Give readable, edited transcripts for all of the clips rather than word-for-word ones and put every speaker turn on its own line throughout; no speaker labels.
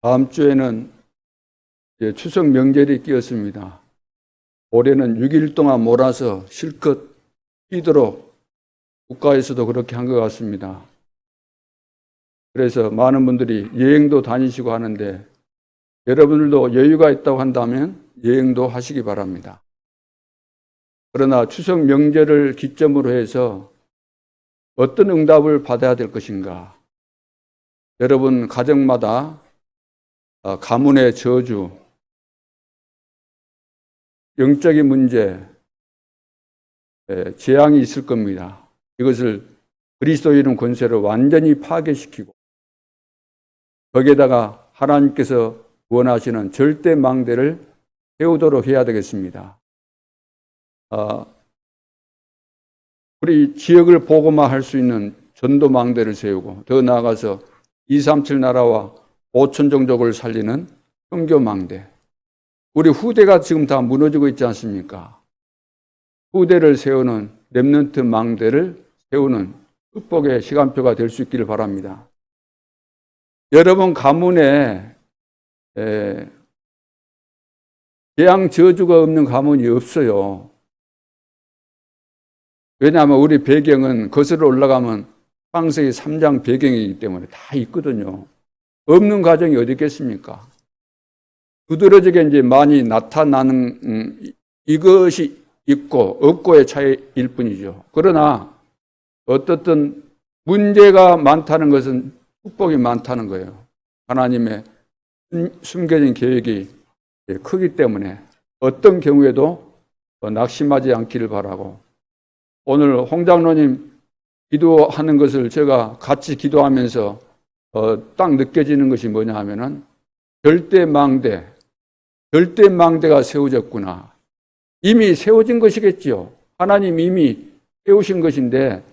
다음 주에는 추석 명절이 끼었습니다. 올해는 6일 동안 몰아서 실컷 뛰도록 국가에서도 그렇게 한 것 같습니다. 그래서 많은 분들이 여행도 다니시고 하는데 여러분들도 여유가 있다고 한다면 여행도 하시기 바랍니다. 그러나 추석 명절을 기점으로 해서 어떤 응답을 받아야 될 것인가? 여러분 가정마다 가문의 저주, 영적인 문제, 재앙이 있을 겁니다. 이것을 그리스도 이름 권세로 완전히 파괴시키고 거기에다가 하나님께서 원하시는 절대 망대를 세우도록 해야 되겠습니다. 우리 지역을 복음화할 수 있는 전도 망대를 세우고 더 나아가서 237 나라와 5천 종족을 살리는 선교 망대. 우리 후대가 지금 다 무너지고 있지 않습니까? 후대를 세우는 렘넌트 망대를 세우는 축복의 시간표가 될 수 있기를 바랍니다. 여러분 가문에 재앙 저주가 없는 가문이 없어요. 왜냐하면 우리 배경은 거슬러 올라가면 창세기 3장 배경이기 때문에 다 있거든요. 없는 가정이 어디 있겠습니까? 두드러지게 이제 많이 나타나는 이것이 있고 없고의 차이일 뿐이죠. 그러나 어떻든 문제가 많다는 것은 축복이 많다는 거예요. 하나님의 숨겨진 계획이 크기 때문에 어떤 경우에도 낙심하지 않기를 바라고, 오늘 홍 장로님 기도하는 것을 제가 같이 기도하면서 딱 느껴지는 것이 뭐냐 하면은 절대망대가 세워졌구나. 이미 세워진 것이겠지요. 하나님 이미 세우신 것인데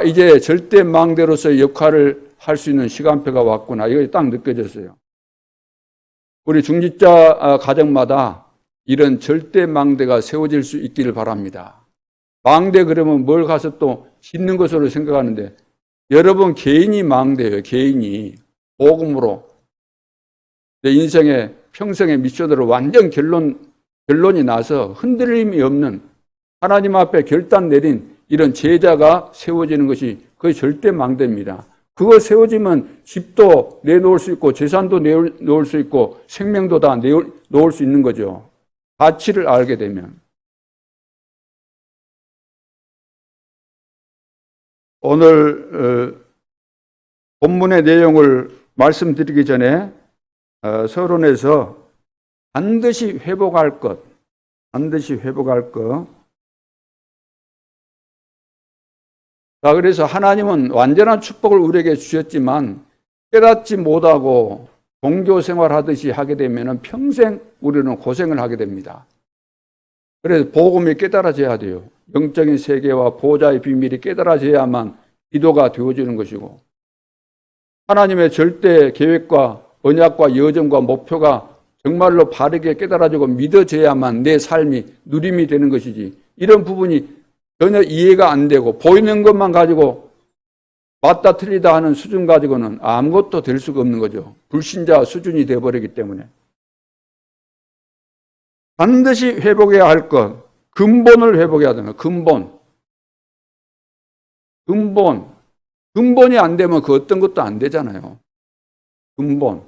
이제 절대망대로서의 역할을 할 수 있는 시간표가 왔구나. 이거 딱 느껴졌어요. 우리 중직자 가정마다 이런 절대망대가 세워질 수 있기를 바랍니다. 망대 그러면 뭘 가서 또 짓는 것으로 생각하는데 여러분 개인이 망대예요. 개인이 복음으로 내 인생의 평생의 미션으로 완전 결론이 나서 흔들림이 없는 하나님 앞에 결단 내린 이런 제자가 세워지는 것이 그게 절대 망대입니다. 그거 세워지면 집도 내놓을 수 있고 재산도 내놓을 수 있고 생명도 다 놓을 수 있는 거죠. 가치를 알게 되면. 오늘 본문의 내용을 말씀드리기 전에 서론에서 반드시 회복할 것. 자, 그래서 하나님은 완전한 축복을 우리에게 주셨지만 깨닫지 못하고 종교 생활하듯이 하게 되면 평생 우리는 고생을 하게 됩니다. 그래서 복음이 깨달아져야 돼요. 영적인 세계와 보좌의 비밀이 깨달아져야만 기도가 되어지는 것이고, 하나님의 절대 계획과 언약과 여정과 목표가 정말로 바르게 깨달아지고 믿어져야만 내 삶이 누림이 되는 것이지, 이런 부분이 전혀 이해가 안 되고 보이는 것만 가지고 맞다 틀리다 하는 수준 가지고는 아무것도 될 수가 없는 거죠. 불신자 수준이 되어버리기 때문에. 반드시 회복해야 할 것, 근본을 회복해야 되는 거예요. 근본이 안 되면 그 어떤 것도 안 되잖아요. 근본.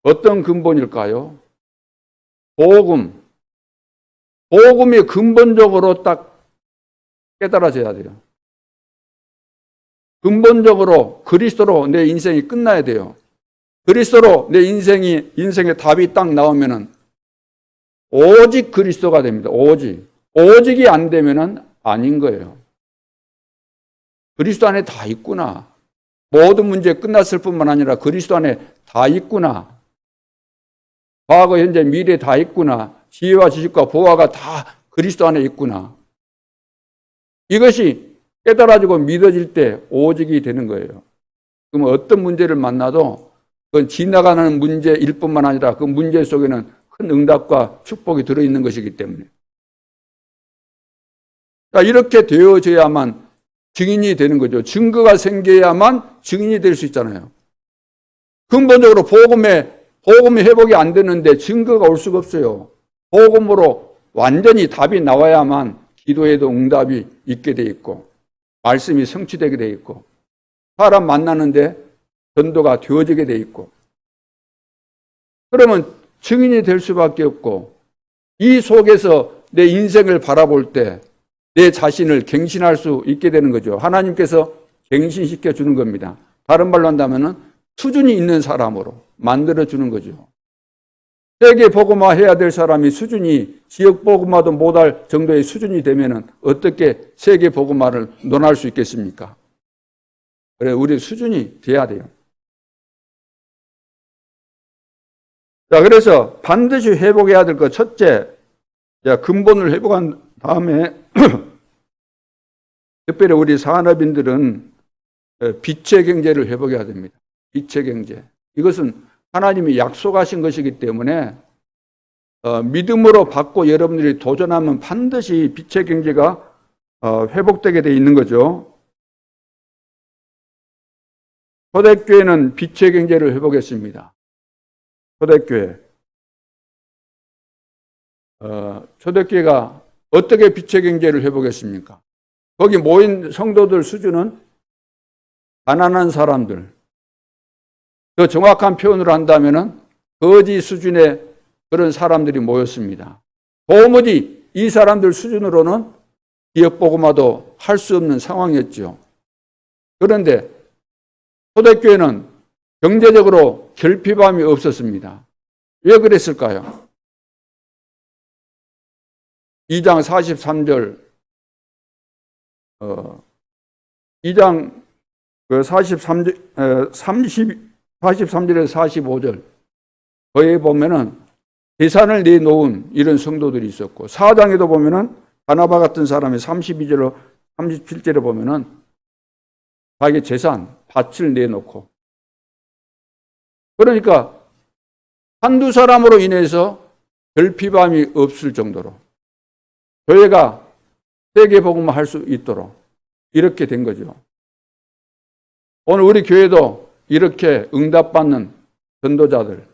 어떤 근본일까요? 복음이 근본적으로 딱 깨달아져야 돼요. 근본적으로 그리스도로 내 인생이 끝나야 돼요. 그리스도로 내 인생의 답이 딱 나오면은 오직 그리스도가 됩니다. 오직이 안 되면은 아닌 거예요. 그리스도 안에 다 있구나. 모든 문제 끝났을 뿐만 아니라 그리스도 안에 다 있구나. 과거, 현재, 미래 다 있구나. 지혜와 지식과 보화가 다 그리스도 안에 있구나. 이것이 깨달아지고 믿어질 때 오직이 되는 거예요. 그럼 어떤 문제를 만나도 그건 지나가는 문제일 뿐만 아니라 그 문제 속에는 큰 응답과 축복이 들어있는 것이기 때문에. 그러니까 이렇게 되어져야만 증인이 되는 거죠. 증거가 생겨야만 증인이 될 수 있잖아요. 근본적으로 복음이 회복이 안 되는데 증거가 올 수가 없어요. 복음으로 완전히 답이 나와야만 기도에도 응답이 있게 돼 있고 말씀이 성취되게 돼 있고 사람 만나는데 전도가 되어지게 돼 있고 그러면 증인이 될 수밖에 없고 이 속에서 내 인생을 바라볼 때 내 자신을 갱신할 수 있게 되는 거죠. 하나님께서 갱신시켜 주는 겁니다. 다른 말로 한다면 수준이 있는 사람으로 만들어 주는 거죠. 세계 복음화 해야 될 사람이 수준이 지역 복음화도 못할 정도의 수준이 되면은 어떻게 세계 복음화를 논할 수 있겠습니까? 그래 우리 수준이 돼야 돼요. 자, 그래서 반드시 회복해야 될 것 첫째, 근본을 회복한 다음에 특별히 우리 산업인들은 빛의 경제를 회복해야 됩니다. 빛의 경제. 이것은 하나님이 약속하신 것이기 때문에 믿음으로 받고 여러분들이 도전하면 반드시 빛의 경제가 회복되게 돼 있는 거죠. 초대교회는 빛의 경제를 회복했습니다. 초대교회가 어떻게 빛의 경제를 회복했습니까? 거기 모인 성도들 수준은 가난한 사람들, 더 정확한 표현으로 한다면 거지 수준의 그런 사람들이 모였습니다. 도무지 이 사람들 수준으로는 기업복음화도 할 수 없는 상황이었죠. 그런데 초대교회는 경제적으로 결핍함이 없었습니다. 왜 그랬을까요? 2장 43절 2장 43절에서 45절 거기에 보면은 재산을 내놓은 이런 성도들이 있었고 4장에도 보면은 바나바 같은 사람이 32절로 37절에 보면은 자기 재산, 밭을 내놓고 그러니까 한두 사람으로 인해서 결핍함이 없을 정도로 교회가 세계복음화 할 수 있도록 이렇게 된 거죠. 오늘 우리 교회도 이렇게 응답받는 전도자들,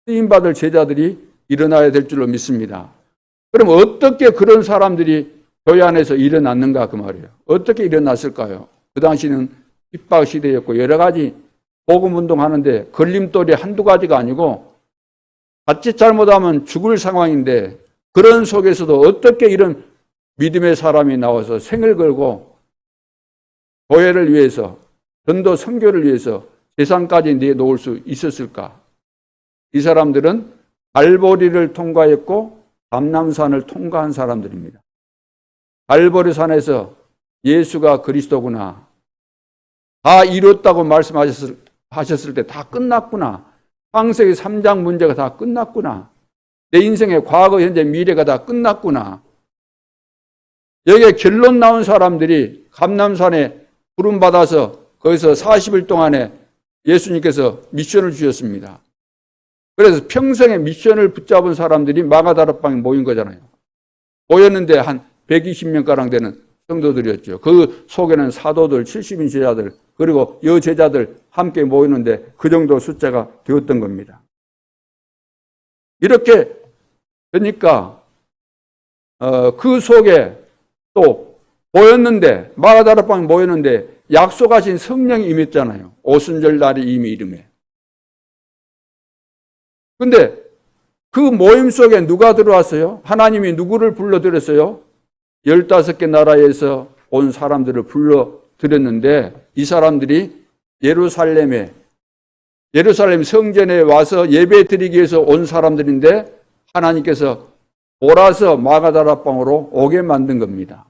쓰임받을 제자들이 일어나야 될 줄로 믿습니다. 그럼 어떻게 그런 사람들이 교회 안에서 일어났는가 그 말이에요. 어떻게 일어났을까요? 그 당시는 핍박 시대였고 여러 가지 복음운동하는데 걸림돌이 한두 가지가 아니고 자칫 잘못하면 죽을 상황인데 그런 속에서도 어떻게 이런 믿음의 사람이 나와서 생을 걸고 교회를 위해서 전도 선교를 위해서 재산까지 내놓을 수 있었을까? 이 사람들은 갈보리를 통과했고 감람산을 통과한 사람들입니다. 갈보리산에서 예수가 그리스도구나. 다 이뤘다고 말씀하셨을 때 다 끝났구나. 창세기 3장 문제가 다 끝났구나. 내 인생의 과거, 현재, 미래가 다 끝났구나. 여기에 결론 나온 사람들이 감람산에 부름받아서 거기서 40일 동안에 예수님께서 미션을 주셨습니다. 그래서 평생의 미션을 붙잡은 사람들이 마가다락방에 모인 거잖아요. 모였는데 한 120명가량 되는 성도들이었죠. 그 속에는 사도들, 70인 제자들, 그리고 여제자들 함께 모이는데 그 정도 숫자가 되었던 겁니다. 이렇게 되니까 그 속에 또 모였는데 마가다락방에 모였는데 약속하신 성령이 임했잖아요. 오순절 날이 이미 이름에. 근데 그 모임 속에 누가 들어왔어요? 하나님이 누구를 불러들였어요? 15개 나라에서 온 사람들을 불러들였는데 이 사람들이 예루살렘 성전에 와서 예배 드리기 위해서 온 사람들인데 하나님께서 몰아서 마가다락방으로 오게 만든 겁니다.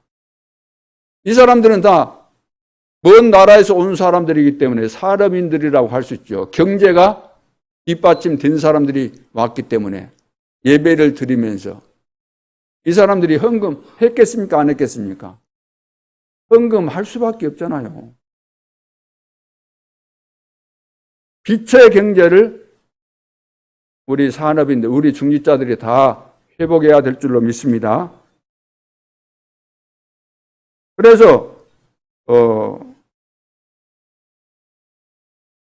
이 사람들은 다 먼 나라에서 온 사람들이기 때문에 사람인들이라고 할 수 있죠. 경제가 뒷받침된 사람들이 왔기 때문에 예배를 드리면서 이 사람들이 헌금 했겠습니까? 안 했겠습니까? 헌금 할 수밖에 없잖아요. 빛의 경제를 우리 산업인들, 우리 중직자들이 다 회복해야 될 줄로 믿습니다. 그래서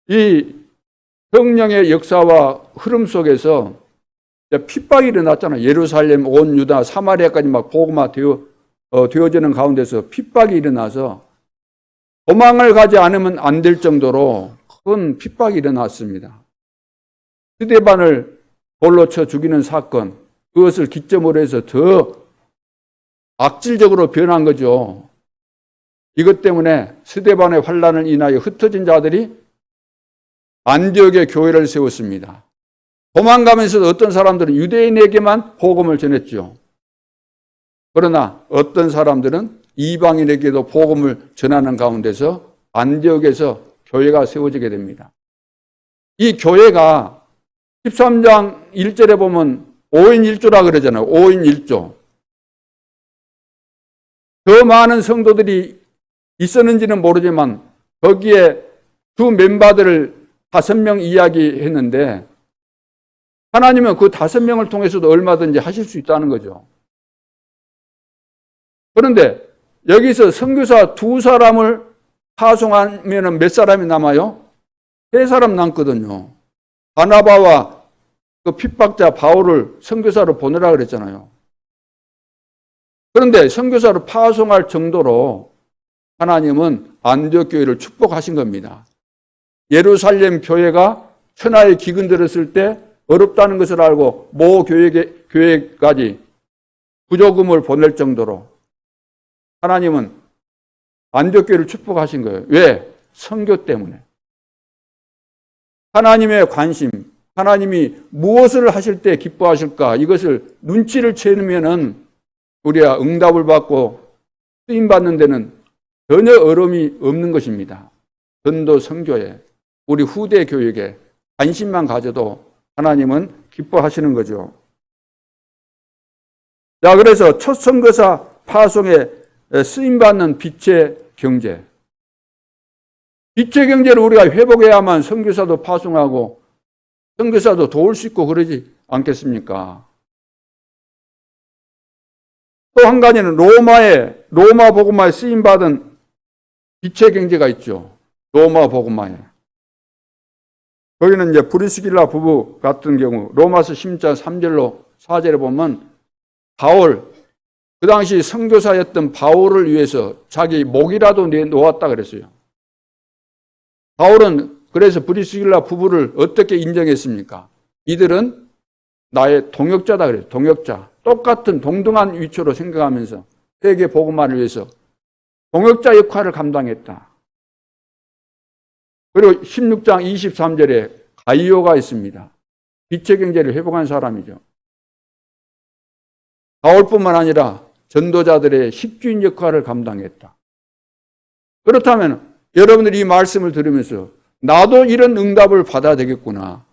이 성령의 역사와 흐름 속에서 핍박이 일어났잖아요. 예루살렘, 온 유다, 사마리아까지 막 복음화 되어지는 가운데서 핍박이 일어나서 도망을 가지 않으면 안 될 정도로 큰 핍박이 일어났습니다. 스데반을 돌로 쳐 죽이는 사건, 그것을 기점으로 해서 더 악질적으로 변한 거죠. 이것 때문에 스데반의 환난을 인하여 흩어진 자들이 안디옥에 교회를 세웠습니다. 도망가면서도 어떤 사람들은 유대인에게만 복음을 전했죠. 그러나 어떤 사람들은 이방인에게도 복음을 전하는 가운데서 안디옥에서 교회가 세워지게 됩니다. 이 교회가 13장 1절에 보면 5인 1조라 그러잖아요. 5인 1조. 더 많은 성도들이 있었는지는 모르지만 거기에 두 멤버들을 5명 이야기했는데 하나님은 그 5명을 통해서도 얼마든지 하실 수 있다는 거죠. 그런데 여기서 선교사 2사람을 파송하면 몇 사람이 남아요? 3사람 남거든요. 바나바와 그 핍박자 바울을 선교사로 보내라 그랬잖아요. 그런데 선교사로 파송할 정도로 하나님은 안디옥 교회를 축복하신 겁니다. 예루살렘 교회가 천하의 기근 들었을 때 어렵다는 것을 알고 모 교회까지 부조금을 보낼 정도로 하나님은 안디옥 교회를 축복하신 거예요. 왜? 선교 때문에. 하나님의 관심, 하나님이 무엇을 하실 때 기뻐하실까? 이것을 눈치를 채우면은 우리가 응답을 받고 쓰임받는 데는 전혀 어려움이 없는 것입니다. 전도 선교에, 우리 후대 교육에 관심만 가져도 하나님은 기뻐하시는 거죠. 자, 그래서 첫 선교사 파송에 쓰임받는 빛의 경제. 빛의 경제를 우리가 회복해야만 선교사도 파송하고 선교사도 도울 수 있고 그러지 않겠습니까? 또 한 가지는 로마 복음화에 쓰임받은 빛의 경제가 있죠. 로마 복음화에. 거기는 이제 브리스길라 부부 같은 경우 로마서 10장 3절로 4절에 보면 바울, 그 당시 선교사였던 바울을 위해서 자기 목이라도 내놓았다 그랬어요. 바울은 그래서 브리스길라 부부를 어떻게 인정했습니까? 이들은 나의 동역자다 그랬어요. 동역자. 똑같은 동등한 위치로 생각하면서 세계 복음화를 위해서 동역자 역할을 감당했다. 그리고 16장 23절에 가이오가 있습니다. 빛의 경제를 회복한 사람이죠. 바울뿐만 아니라 전도자들의 십주인 역할을 감당했다. 그렇다면 여러분들이 이 말씀을 들으면서 나도 이런 응답을 받아야 되겠구나.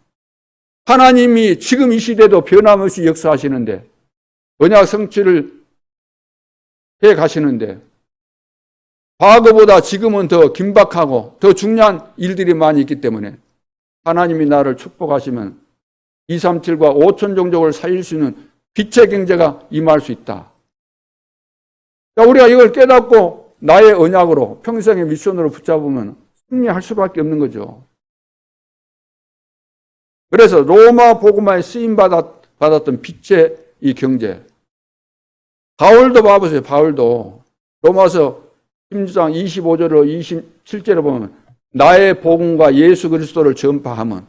하나님이 지금 이 시대도 변함없이 역사하시는데 언약 성취를 해 가시는데 과거보다 지금은 더 긴박하고 더 중요한 일들이 많이 있기 때문에 하나님이 나를 축복하시면 237과 5천 종족을 살릴 수 있는 빛의 경제가 임할 수 있다. 우리가 이걸 깨닫고 나의 언약으로 평생의 미션으로 붙잡으면 승리할 수밖에 없는 거죠. 그래서 로마 복음화에 쓰임받았던 빛의 이 경제. 바울도 봐보세요. 바울도 로마서 10장 25절로 27절에 보면 나의 복음과 예수 그리스도를 전파하면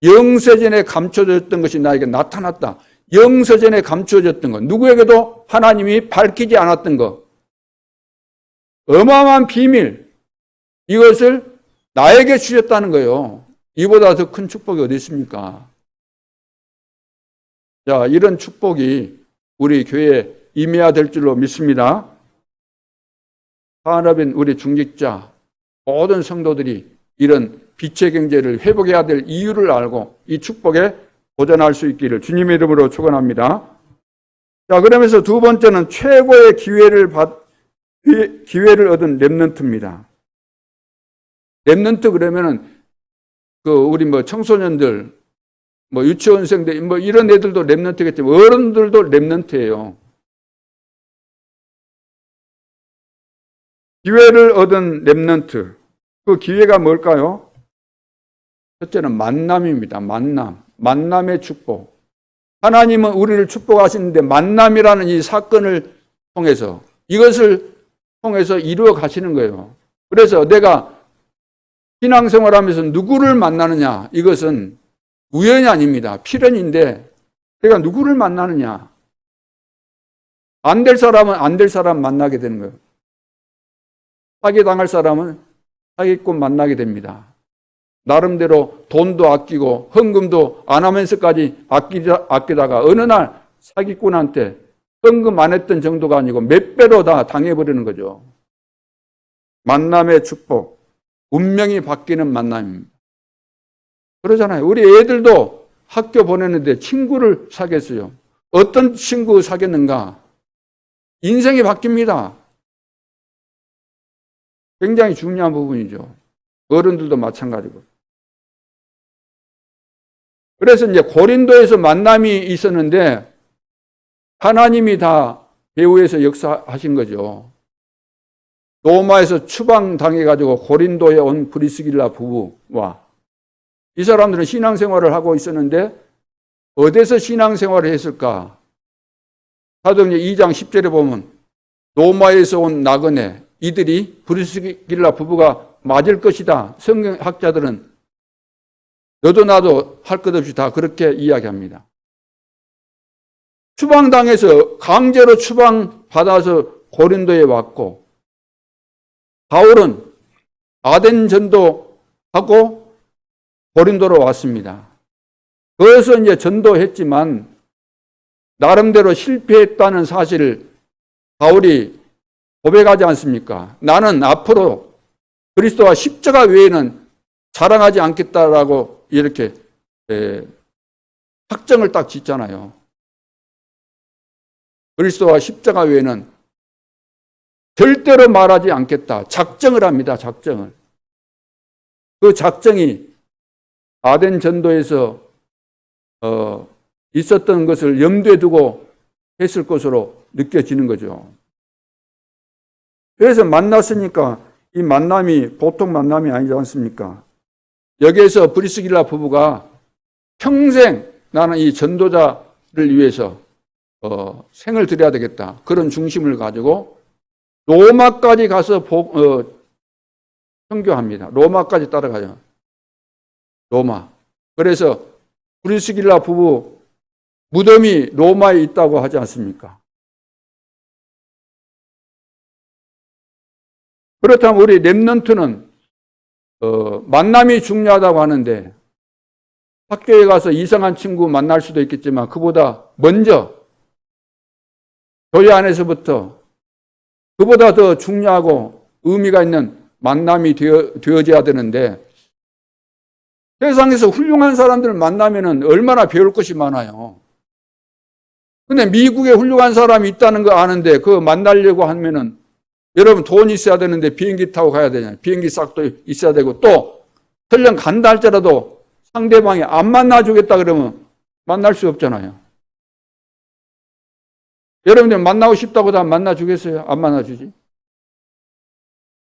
영세전에 감춰졌던 것이 나에게 나타났다. 영세전에 감춰졌던 것, 누구에게도 하나님이 밝히지 않았던 것, 어마어마한 비밀, 이것을 나에게 주셨다는 거예요. 이보다 더 큰 축복이 어디 있습니까? 자, 이런 축복이 우리 교회에 임해야 될 줄로 믿습니다. 산업인 우리 중직자, 모든 성도들이 이런 빛의 경제를 회복해야 될 이유를 알고 이 축복에 도전할 수 있기를 주님의 이름으로 축원합니다. 자, 그러면서 두 번째는 최고의 기회를 얻은 렘넌트입니다. 렘넌트 그러면은 우리 청소년들, 유치원생들, 이런 애들도 렘넌트겠지만 어른들도 렘넌트예요. 기회를 얻은 렘넌트. 그 기회가 뭘까요? 첫째는 만남입니다. 만남의 축복. 하나님은 우리를 축복하시는데 만남이라는 이 사건을 통해서 이것을 통해서 이루어 가시는 거예요. 그래서 내가 신앙생활하면서 누구를 만나느냐, 이것은 우연이 아닙니다. 필연인데 내가 누구를 만나느냐. 안 될 사람은 안 될 사람 만나게 되는 거예요. 사기당할 사람은 사기꾼 만나게 됩니다. 나름대로 돈도 아끼고 헌금도 안 하면서까지 아끼다가 어느 날 사기꾼한테 헌금 안 했던 정도가 아니고 몇 배로 다 당해버리는 거죠. 만남의 축복, 운명이 바뀌는 만남입니다. 그러잖아요. 우리 애들도 학교 보내는데 친구를 사귀었어요. 어떤 친구 사귀었는가? 인생이 바뀝니다. 굉장히 중요한 부분이죠. 어른들도 마찬가지고. 그래서 이제 고린도에서 만남이 있었는데 하나님이 다 배후에서 역사하신 거죠. 로마에서 추방당해가지고 고린도에 온 브리스길라 부부와 이 사람들은 신앙생활을 하고 있었는데 어디서 신앙생활을 했을까? 사도행전 2장 10절에 보면 로마에서 온 나그네 이들이 브리스길라 부부가 맞을 것이다. 성경학자들은 너도 나도 할 것 없이 다 그렇게 이야기합니다. 추방당해서 강제로 추방받아서 고린도에 왔고 바울은 아덴 전도하고 고린도로 왔습니다. 거기서 이제 전도했지만 나름대로 실패했다는 사실을 바울이 고백하지 않습니까? 나는 앞으로 그리스도와 십자가 외에는 자랑하지 않겠다라고 이렇게 확정을 딱 짓잖아요. 그리스도와 십자가 외에는 절대로 말하지 않겠다. 작정을 합니다. 작정을. 그 작정이 아덴 전도에서 있었던 것을 염두에 두고 했을 것으로 느껴지는 거죠. 그래서 만났으니까 이 만남이 보통 만남이 아니지 않습니까? 여기에서 브리스길라 부부가 평생 나는 이 전도자를 위해서 생을 드려야 되겠다. 그런 중심을 가지고 로마까지 가서 선교합니다. 로마까지 따라가요. 로마. 그래서 브리스길라 부부 무덤이 로마에 있다고 하지 않습니까? 그렇다면 우리 렘넌트는 만남이 중요하다고 하는데 학교에 가서 이상한 친구 만날 수도 있겠지만 그보다 먼저 교회 안에서부터 그보다 더 중요하고 의미가 있는 만남이 되어져야 되는데 세상에서 훌륭한 사람들을 만나면 얼마나 배울 것이 많아요. 근데 미국에 훌륭한 사람이 있다는 거 아는데 그거 만나려고 하면은 여러분 돈이 있어야 되는데 비행기 타고 가야 되잖아요. 비행기 싹도 있어야 되고 또 설령 간다 할지라도 상대방이 안 만나주겠다 그러면 만날 수 없잖아요. 여러분들 만나고 싶다고 다 만나주겠어요? 안 만나주지?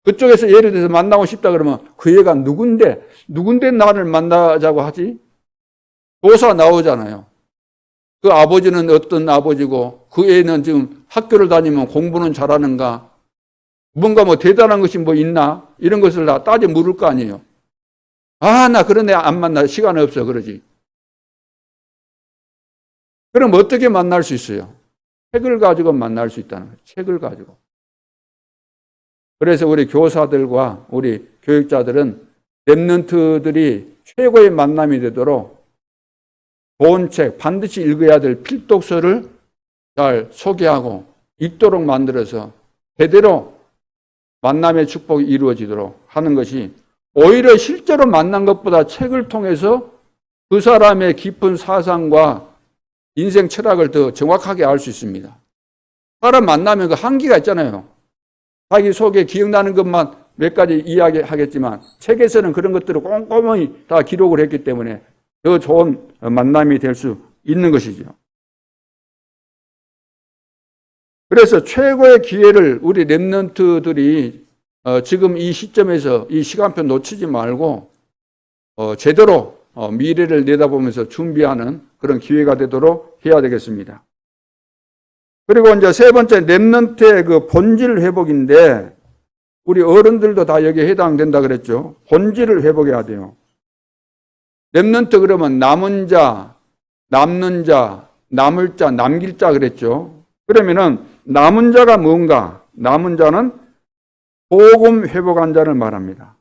그쪽에서 예를 들어서 만나고 싶다 그러면 그 애가 누군데 나를 만나자고 하지? 조사 나오잖아요. 그 아버지는 어떤 아버지고 그 애는 지금 학교를 다니면 공부는 잘하는가? 뭔가 뭐 대단한 것이 뭐 있나? 이런 것을 다 따져 물을 거 아니에요. 아, 나 그런 애 안 만나. 시간 없어. 그러지. 그럼 어떻게 만날 수 있어요? 책을 가지고 만날 수 있다는 거예요. 책을 가지고. 그래서 우리 교사들과 우리 교육자들은 렘넌트들이 최고의 만남이 되도록 좋은 책, 반드시 읽어야 될 필독서를 잘 소개하고 읽도록 만들어서 제대로 만남의 축복이 이루어지도록 하는 것이 오히려 실제로 만난 것보다 책을 통해서 그 사람의 깊은 사상과 인생 철학을 더 정확하게 알 수 있습니다. 사람 만나면 그 한계가 있잖아요. 자기 속에 기억나는 것만 몇 가지 이야기하겠지만 책에서는 그런 것들을 꼼꼼히 다 기록을 했기 때문에 더 좋은 만남이 될 수 있는 것이죠. 그래서 최고의 기회를 우리 렘넌트들이 지금 이 시점에서 이 시간표 놓치지 말고 제대로 미래를 내다보면서 준비하는 그런 기회가 되도록 해야 되겠습니다. 그리고 이제 세 번째, 렘넌트의 그 본질 회복인데, 우리 어른들도 다 여기에 해당된다 그랬죠. 본질을 회복해야 돼요. 렘넌트 그러면 남은 자, 남는 자, 남을 자, 남길 자 그랬죠. 그러면은 남은 자가 뭔가? 남은 자는 복음 회복한 자를 말합니다.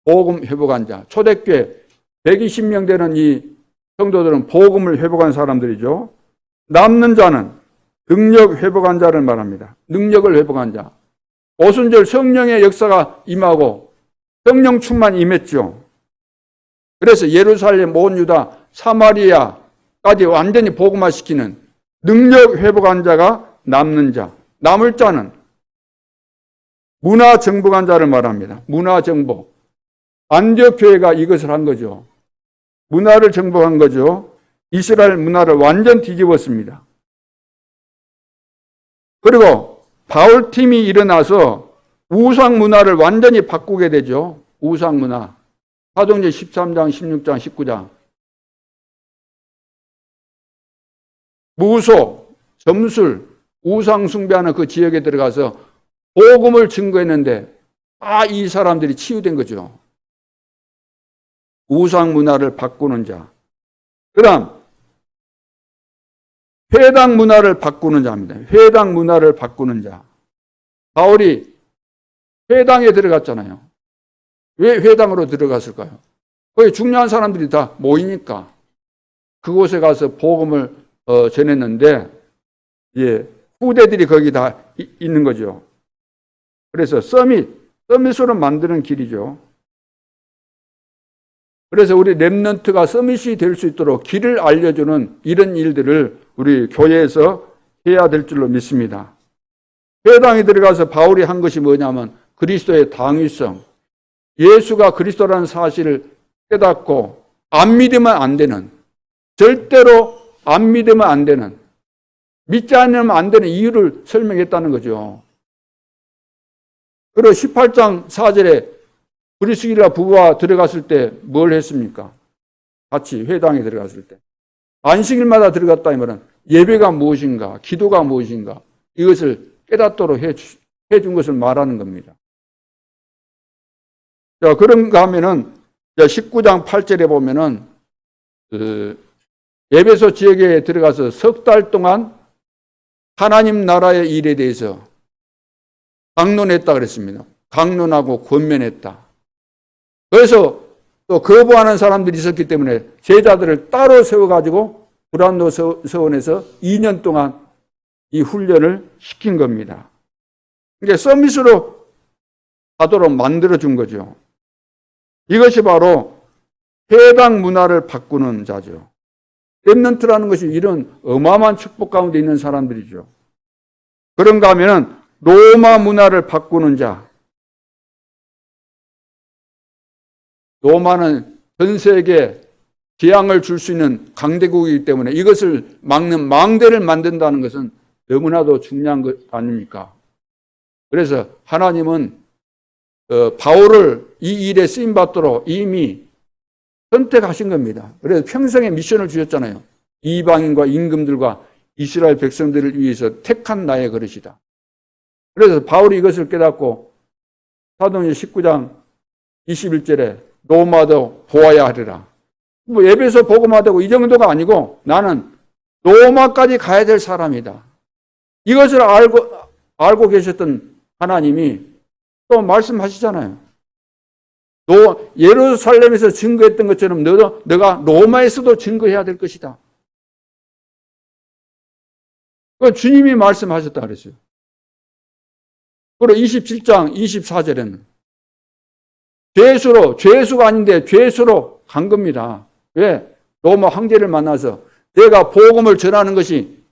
복음 회복한 자. 초대교회 120명 되는 이 성도들은 복음을 회복한 사람들이죠. 남는 자는 능력 회복한 자를 말합니다. 능력을 회복한 자. 오순절 성령의 역사가 임하고 성령 충만이 임했죠. 그래서 예루살렘, 온 유다, 사마리아까지 완전히 복음화시키는 능력 회복한 자가 남는 자. 남을 자는 문화 정복한 자를 말합니다. 문화 정복. 안디옥 교회가 이것을 한 거죠. 문화를 정복한 거죠. 이스라엘 문화를 완전 뒤집었습니다. 그리고 바울팀이 일어나서 우상 문화를 완전히 바꾸게 되죠. 우상 문화. 사도행전 13장, 16장, 19장. 무소, 점술, 우상 숭배하는 그 지역에 들어가서 복음을 증거했는데 이 사람들이 치유된 거죠. 우상 문화를 바꾸는 자. 그다음 회당 문화를 바꾸는 자입니다. 회당 문화를 바꾸는 자. 바울이 회당에 들어갔잖아요. 왜 회당으로 들어갔을까요? 거기 중요한 사람들이 다 모이니까 그곳에 가서 복음을 전했는데 후대들이 거기 다 있는 거죠. 그래서 서밋으로 만드는 길이죠. 그래서 우리 렘넌트가 서밋이 될 수 있도록 길을 알려주는 이런 일들을 우리 교회에서 해야 될 줄로 믿습니다. 회당에 들어가서 바울이 한 것이 뭐냐면 그리스도의 당위성, 예수가 그리스도라는 사실을 깨닫고 안 믿으면 안 되는, 절대로 안 믿으면 안 되는, 믿지 않으면 안 되는 이유를 설명했다는 거죠. 그리고 18장 4절에 브리스길라 부부와 들어갔을 때 뭘 했습니까? 같이 회당에 들어갔을 때. 안식일마다 들어갔다 이 말은 예배가 무엇인가, 기도가 무엇인가 이것을 깨닫도록 해준 것을 말하는 겁니다. 자, 그런가 하면은 19장 8절에 보면은 에베소 지역에 들어가서 석 달 동안 하나님 나라의 일에 대해서 강론했다 그랬습니다. 강론하고 권면했다. 그래서 또 거부하는 사람들이 있었기 때문에 제자들을 따로 세워가지고 브란도 서원에서 2년 동안 이 훈련을 시킨 겁니다. 이게 서밋으로 하도록 만들어준 거죠. 이것이 바로 회당 문화를 바꾸는 자죠. 렘넌트라는 것이 이런 어마어마한 축복 가운데 있는 사람들이죠. 그런가 하면 로마 문화를 바꾸는 자. 로마는 전 세계에 재앙을 줄 수 있는 강대국이기 때문에 이것을 막는 망대를 만든다는 것은 너무나도 중요한 것 아닙니까? 그래서 하나님은 바울을 이 일에 쓰임받도록 이미 선택하신 겁니다. 그래서 평생에 미션을 주셨잖아요. 이방인과 임금들과 이스라엘 백성들을 위해서 택한 나의 그릇이다. 그래서 바울이 이것을 깨닫고 사도행전 19장 21절에 로마도 보아야 하리라. 뭐 에베소 복음화되고 이 정도가 아니고 나는 로마까지 가야 될 사람이다. 이것을 알고 계셨던 하나님이 또 말씀하시잖아요. 너 예루살렘에서 증거했던 것처럼 너가 로마에서도 증거해야 될 것이다. 그 주님이 말씀하셨다 그랬어요. 그리고 27장 24절에는 죄수가 아닌데 죄수로 간 겁니다. 왜? 로마 황제를 만나서 내가 복음을 전하는 것이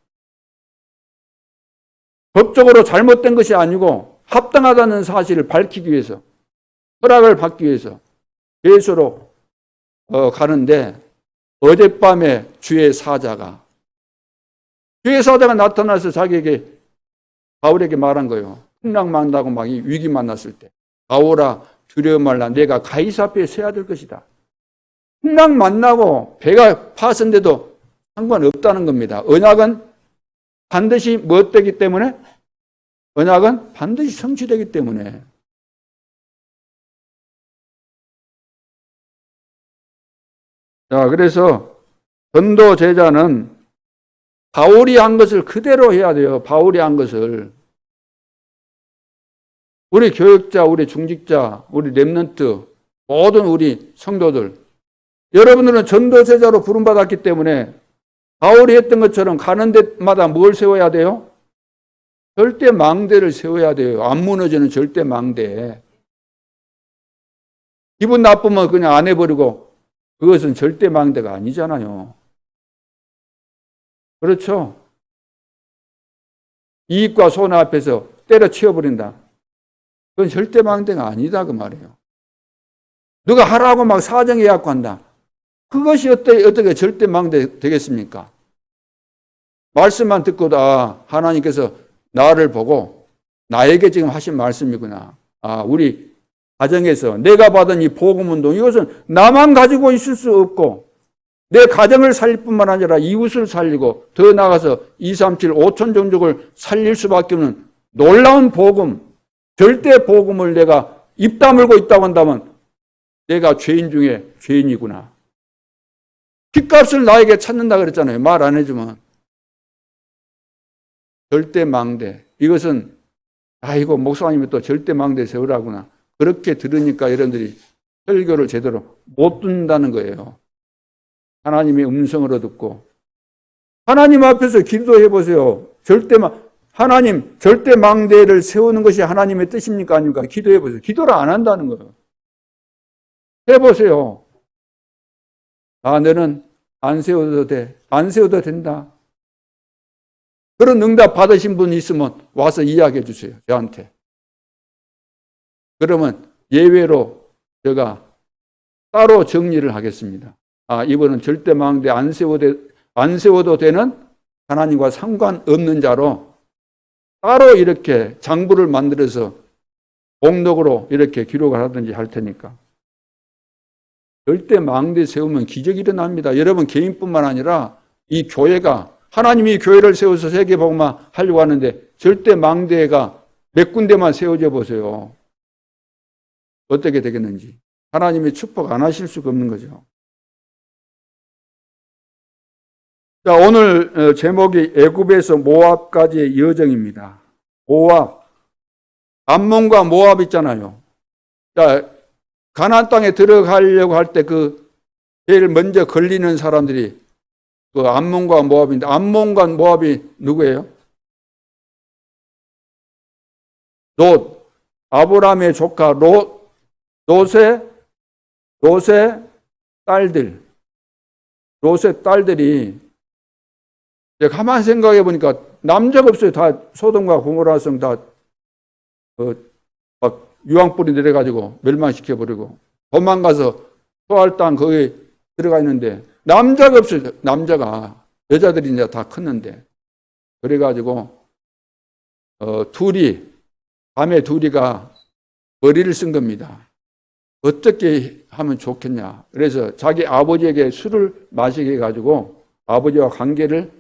법적으로 잘못된 것이 아니고 합당하다는 사실을 밝히기 위해서, 허락을 받기 위해서 죄수로 가는데 어젯밤에 주의 사자가 나타나서 자기에게 바울에게 말한 거예요. 풍랑만다고 막 위기 만났을 때 바울아 두려워 말라 내가 가이사 앞에 서야 될 것이다. 풍랑 만나고 배가 파손돼도 상관없다는 겁니다. 언약은 반드시 무엇되기 때문에? 언약은 반드시 성취되기 때문에. 자, 그래서 전도 제자는 바울이 한 것을 그대로 해야 돼요. 바울이 한 것을. 우리 교역자, 우리 중직자, 우리 렘넌트, 모든 우리 성도들, 여러분들은 전도 제자로 부름받았기 때문에 바울이 했던 것처럼 가는 데마다 뭘 세워야 돼요? 절대 망대를 세워야 돼요. 안 무너지는 절대 망대. 기분 나쁘면 그냥 안 해버리고 그것은 절대 망대가 아니잖아요. 그렇죠? 이익과 손해 앞에서 때려치워버린다. 그건 절대 망대가 아니다 그 말이에요. 누가 하라고 막 사정해갖고 한다. 그것이 어떻게 절대 망대 되겠습니까? 말씀만 듣고도 하나님께서 나를 보고 나에게 지금 하신 말씀이구나. 우리 가정에서 내가 받은 이 복음운동, 이것은 나만 가지고 있을 수 없고 내 가정을 살릴 뿐만 아니라 이웃을 살리고 더 나아가서 237, 5천 종족을 살릴 수밖에 없는 놀라운 복음, 절대 복음을 내가 입 다물고 있다고 한다면 내가 죄인 중에 죄인이구나. 핏값을 나에게 찾는다 그랬잖아요. 말 안 해주면. 절대 망대. 이것은 이거 목사님이 또 절대 망대 세우라구나. 그렇게 들으니까 여러분들이 설교를 제대로 못 듣는다는 거예요. 하나님의 음성으로 듣고. 하나님 앞에서 기도해 보세요. 하나님 절대 망대를 세우는 것이 하나님의 뜻입니까? 아닙니까? 기도해 보세요. 기도를 안 한다는 거예요. 해보세요. 너는 안 세워도 돼. 안 세워도 된다. 그런 응답 받으신 분 있으면 와서 이야기해 주세요. 저한테. 그러면 예외로 제가 따로 정리를 하겠습니다. 이분은 절대 망대 안 세워도 되는 하나님과 상관없는 자로 따로 이렇게 장부를 만들어서 목록으로 이렇게 기록을 하든지 할 테니까. 절대 망대 세우면 기적이 일어납니다. 여러분 개인뿐만 아니라 이 교회가, 하나님이 교회를 세워서 세계복음화 하려고 하는데 절대 망대가 몇 군데만 세워져 보세요. 어떻게 되겠는지. 하나님이 축복 안 하실 수가 없는 거죠. 자, 오늘 제목이 애굽에서 모압까지의 여정입니다. 모압. 암몬과 모압 있잖아요. 자, 가나안 땅에 들어가려고 할 때 제일 먼저 걸리는 사람들이 암몬과 모압인데, 암몬과 모압이 누구예요? 롯, 아브라함의 조카 롯의 딸들. 롯의 딸들이 가만히 생각해 보니까 남자가 없어요. 다 소돔과 고모라 성 다 유황불이 내려가지고 멸망시켜버리고 도망가서 토할 땅 거기에 들어가 있는데 남자가 없어요. 남자가. 여자들이 이제 다 컸는데. 그래가지고 밤에 둘이가 머리를 쓴 겁니다. 어떻게 하면 좋겠냐. 그래서 자기 아버지에게 술을 마시게 해가지고 아버지와 관계를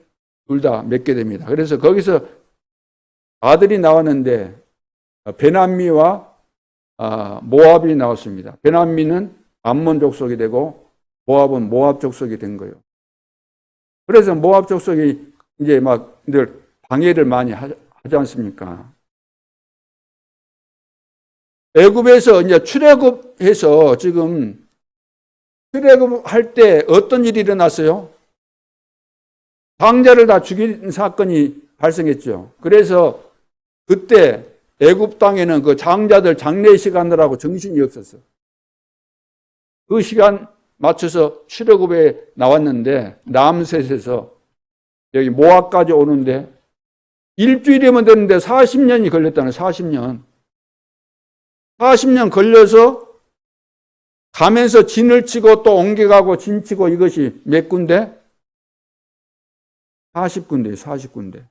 둘 다 맺게 됩니다. 그래서 거기서 아들이 나왔는데 베남미와 모압이 나왔습니다. 베남미는 암몬 족속이 되고 모압은 모압 족속이 된 거예요. 그래서 모압 족속이 이제 막 늘 방해를 많이 하지 않습니까? 애굽에서 이제 출애굽해서 지금 출애굽할 때 어떤 일이 일어났어요? 장자를 다 죽인 사건이 발생했죠. 그래서 그때 애굽 땅에는 그 장자들 장례식하느라고 정신이 없었어. 그 시간 맞춰서 출애굽에 나왔는데 람셋에서 여기 모압까지 오는데 일주일이면 되는데 40년이 걸렸다는 40년. 40년 걸려서 가면서 진을 치고 또 옮겨가고 진 치고 이것이 몇 군데? 40군데, 40군데.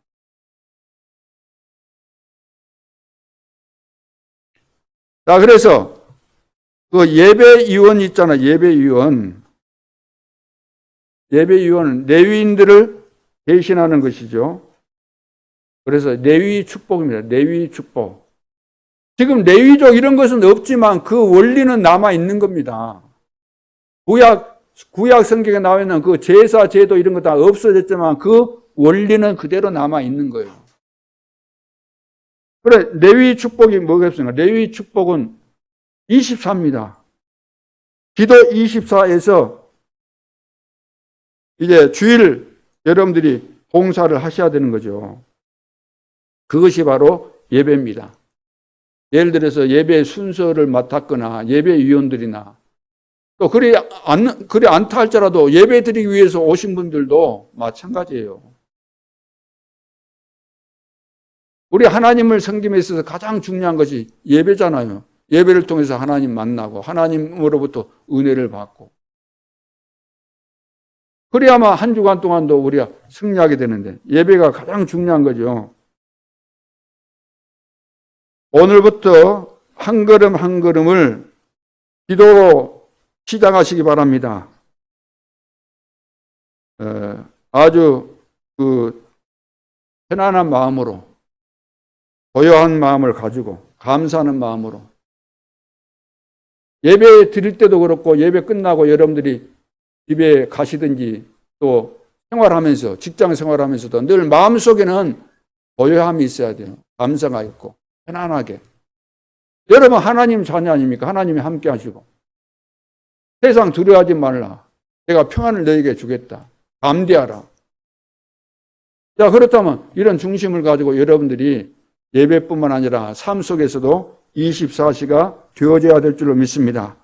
자, 그래서 그 예배위원 있잖아, 예배위원. 예배위원은 레위인들을 대신하는 것이죠. 그래서 레위 축복입니다. 레위 축복. 지금 레위족 이런 것은 없지만 그 원리는 남아 있는 겁니다. 구약 성경에 나와 있는 그 제사, 제도 이런 거 다 없어졌지만 그 원리는 그대로 남아 있는 거예요. 그래, 레위 축복이 뭐겠습니까? 레위 축복은 24입니다. 기도 24에서 이제 주일 여러분들이 봉사를 하셔야 되는 거죠. 그것이 바로 예배입니다. 예를 들어서 예배 순서를 맡았거나 예배위원들이나 또 그리 않다 할지라도 예배 드리기 위해서 오신 분들도 마찬가지예요. 우리 하나님을 섬김에 있어서 가장 중요한 것이 예배잖아요. 예배를 통해서 하나님 만나고 하나님으로부터 은혜를 받고 그래야만 한 주간 동안도 우리가 승리하게 되는데 예배가 가장 중요한 거죠. 오늘부터 한 걸음 한 걸음을 기도로 시작하시기 바랍니다. 아주 편안한 마음으로 고요한 마음을 가지고 감사하는 마음으로 예배 드릴 때도 그렇고 예배 끝나고 여러분들이 집에 가시든지 또 생활하면서 직장 생활하면서도 늘 마음속에는 고요함이 있어야 돼요. 감사가 있고 편안하게. 여러분 하나님 자녀 아닙니까? 하나님이 함께 하시고 세상 두려워하지 말라. 내가 평안을 너에게 주겠다. 담대하라. 자, 그렇다면 이런 중심을 가지고 여러분들이 예배뿐만 아니라 삶 속에서도 24시가 되어져야 될 줄로 믿습니다.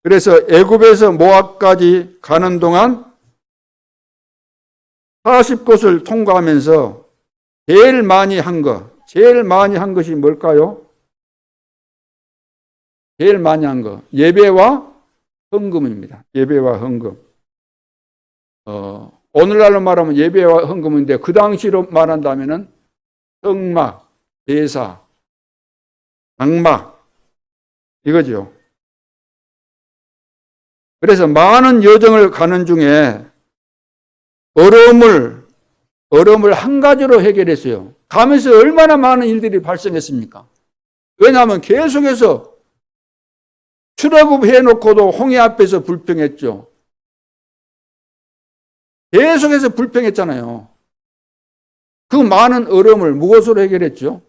그래서 애굽에서 모압까지 가는 동안 40곳을 통과하면서 제일 많이 한 것이 뭘까요? 제일 많이 한 거, 예배와 헌금입니다. 예배와 헌금. 오늘날로 말하면 예배와 헌금인데 그 당시로 말한다면은 성막, 제사, 장막 이거죠. 그래서 많은 여정을 가는 중에 어려움을 한 가지로 해결했어요. 가면서 얼마나 많은 일들이 발생했습니까? 왜냐하면 계속해서 출애굽해놓고도 홍해 앞에서 불평했죠. 계속해서 불평했잖아요. 그 많은 어려움을 무엇으로 해결했죠?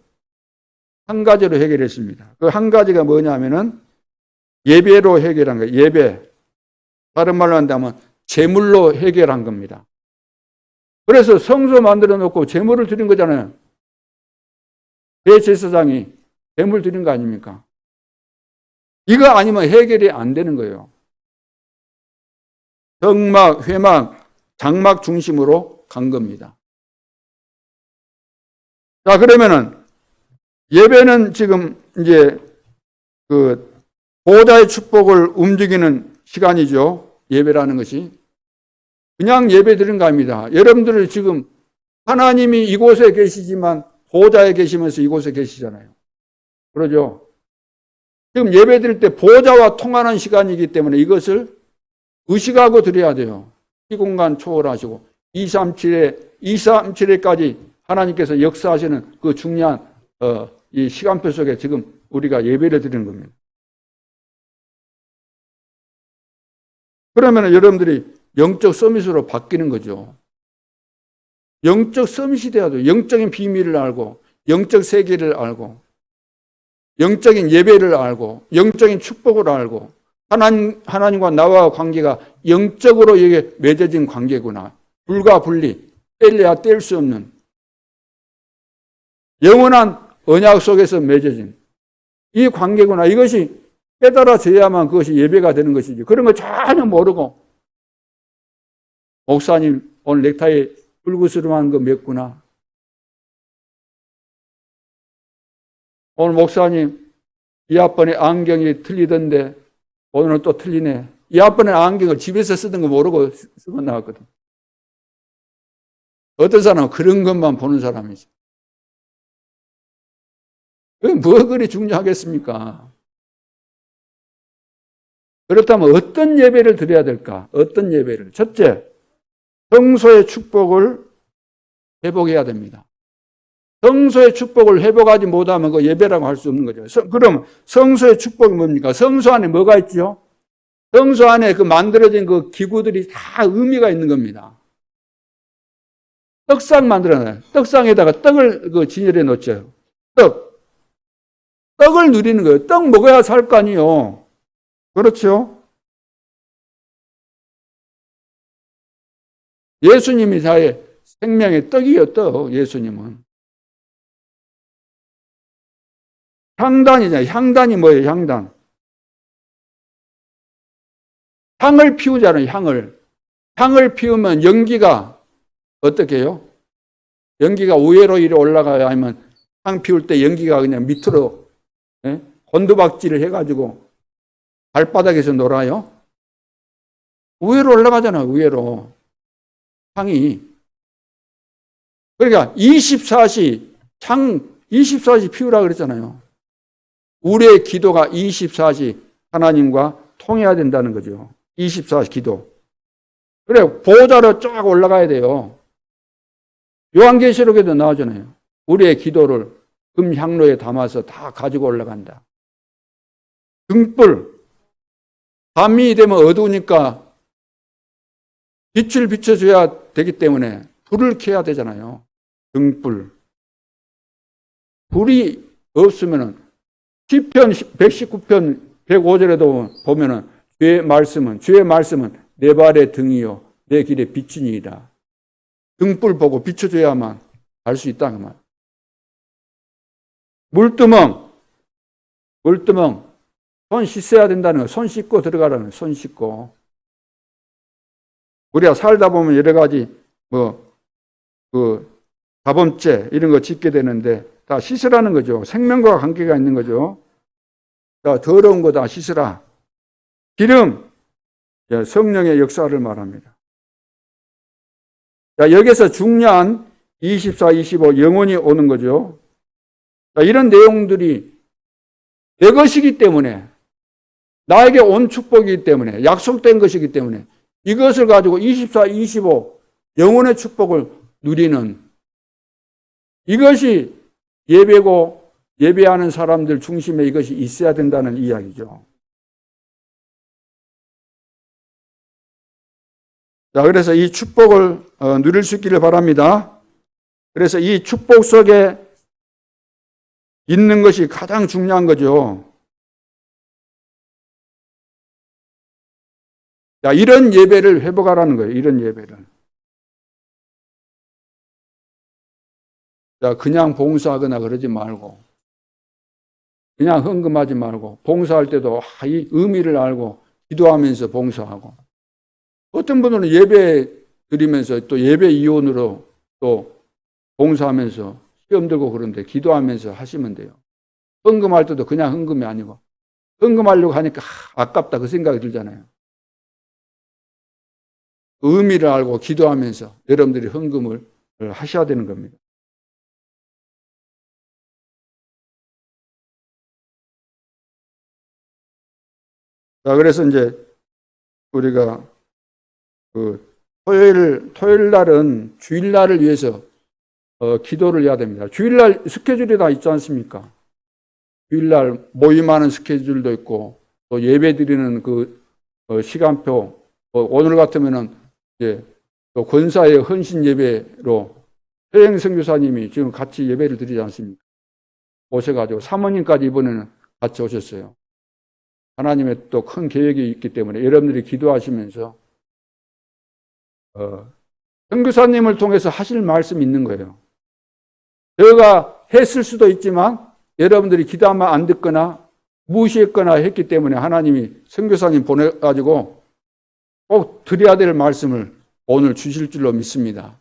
한 가지로 해결했습니다. 그 한 가지가 뭐냐면은 예배로 해결한 거예요. 예배. 다른 말로 한다면 제물로 해결한 겁니다. 그래서 성소 만들어 놓고 제물을 드린 거잖아요. 대제사장이 제물 드린 거 아닙니까? 이거 아니면 해결이 안 되는 거예요. 성막, 회막, 장막 중심으로 간 겁니다. 자, 그러면은 예배는 지금 이제 그 보호자의 축복을 움직이는 시간이죠. 예배라는 것이. 그냥 예배 드리는 거 아닙니다. 여러분들은 지금 하나님이 이곳에 계시지만 보호자에 계시면서 이곳에 계시잖아요. 그러죠? 지금 예배 드릴 때 보호자와 통하는 시간이기 때문에 이것을 의식하고 드려야 돼요. 시공간 초월하시고 237회까지 하나님께서 역사하시는 그 중요한 이 시간표 속에 지금 우리가 예배를 드리는 겁니다. 그러면 여러분들이 영적 서밋으로 바뀌는 거죠. 영적 서밋이 돼야 돼요. 영적인 비밀을 알고 영적 세계를 알고 영적인 예배를 알고 영적인 축복을 알고 하나님과 나와 관계가 영적으로 이게 맺어진 관계구나. 불과 분리, 뗄래야 뗄 수 없는 영원한 언약 속에서 맺어진 이 관계구나. 이것이 깨달아져야만 그것이 예배가 되는 것이지. 그런 거 전혀 모르고 목사님 오늘 넥타이 불구스름한 거 맺구나. 오늘 목사님 이 앞번에 안경이 틀리던데 오늘은 또 틀리네. 이 앞번에 안경을 집에서 쓰던 거 모르고 쓰고 나왔거든. 어떤 사람은 그런 것만 보는 사람이죠. 그게 뭐 그리 중요하겠습니까? 그렇다면 어떤 예배를 드려야 될까? 어떤 예배를? 첫째, 성소의 축복을 회복해야 됩니다. 성소의 축복을 회복하지 못하면 그 예배라고 할 수 없는 거죠. 그럼 성소의 축복이 뭡니까? 성소 안에 뭐가 있죠? 성소 안에 그 만들어진 그 기구들이 다 의미가 있는 겁니다. 떡상 만들어놔요. 떡상에다가 떡을 그 진열해 놓죠. 떡을 누리는 거예요. 떡 먹어야 살 거 아니에요. 그렇죠? 예수님이 자의 생명의 떡이요, 떡. 예수님은. 향단이잖아요. 향단이 뭐예요? 향단. 향을 피우잖아요. 향을 피우면 연기가 어떻게 해요? 연기가 위로 이리 올라가요? 아니면 향 피울 때 연기가 그냥 밑으로 곤두박질을 해가지고 발바닥에서 놀아요? 위로 올라가잖아요. 위로. 향이. 그러니까 24시 피우라 그랬잖아요. 우리의 기도가 24시 하나님과 통해야 된다는 거죠. 24시 기도. 그래, 보호자로 쫙 올라가야 돼요. 요한계시록에도 나오잖아요. 우리의 기도를 금향로에 담아서 다 가지고 올라간다. 등불. 밤이 되면 어두우니까 빛을 비춰줘야 되기 때문에 불을 켜야 되잖아요. 등불. 불이 없으면은 시편 119편 105절에도 보면은 주의 말씀은 내 발의 등이요 내 길의 빛이니이다. 등불 보고 비춰줘야만 알 수 있다 그 말. 물두멍 손 씻어야 된다는 거. 손 씻고 들어가라는 거. 손 씻고. 우리가 살다 보면 여러 가지 자범죄 이런 거 짓게 되는데 다 씻으라는 거죠. 생명과 관계가 있는 거죠. 자, 더러운 거 다 씻으라. 기름, 성령의 역사를 말합니다. 자, 여기서 중요한 24, 25 영원히 오는 거죠. 자, 이런 내용들이 내 것이기 때문에 나에게 온 축복이기 때문에 약속된 것이기 때문에 이것을 가지고 24, 25 영혼의 축복을 누리는 이것이 예배고 예배하는 사람들 중심에 이것이 있어야 된다는 이야기죠. 자, 그래서 이 축복을 누릴 수 있기를 바랍니다. 그래서 이 축복 속에 있는 것이 가장 중요한 거죠. 자, 이런 예배를 회복하라는 거예요. 이런 예배를. 자, 그냥 봉사하거나 그러지 말고, 그냥 헌금하지 말고, 봉사할 때도 이 의미를 알고, 기도하면서 봉사하고. 어떤 분들은 예배 드리면서 또 예배 이혼으로 또 봉사하면서 시험 들고 그런데 기도하면서 하시면 돼요. 헌금할 때도 그냥 헌금이 아니고, 헌금하려고 하니까 아깝다 그 생각이 들잖아요. 의미를 알고 기도하면서 여러분들이 헌금을 하셔야 되는 겁니다. 자, 그래서 이제 우리가 토요일 날은 주일날을 위해서 기도를 해야 됩니다. 주일날 스케줄이 다 있지 않습니까? 주일날 모임하는 스케줄도 있고 또 예배 드리는 그 시간표 오늘 같으면은 이제 또 권사의 헌신 예배로 해영 선교사님이 지금 같이 예배를 드리지 않습니까? 오셔가지고 사모님까지 이번에는 같이 오셨어요. 하나님의 또 큰 계획이 있기 때문에 여러분들이 기도하시면서 선교사님을 통해서 하실 말씀이 있는 거예요. 제가 했을 수도 있지만 여러분들이 기도하면 안 듣거나 무시했거나 했기 때문에 하나님이 선교사님 보내가지고 꼭 드려야 될 말씀을 오늘 주실 줄로 믿습니다.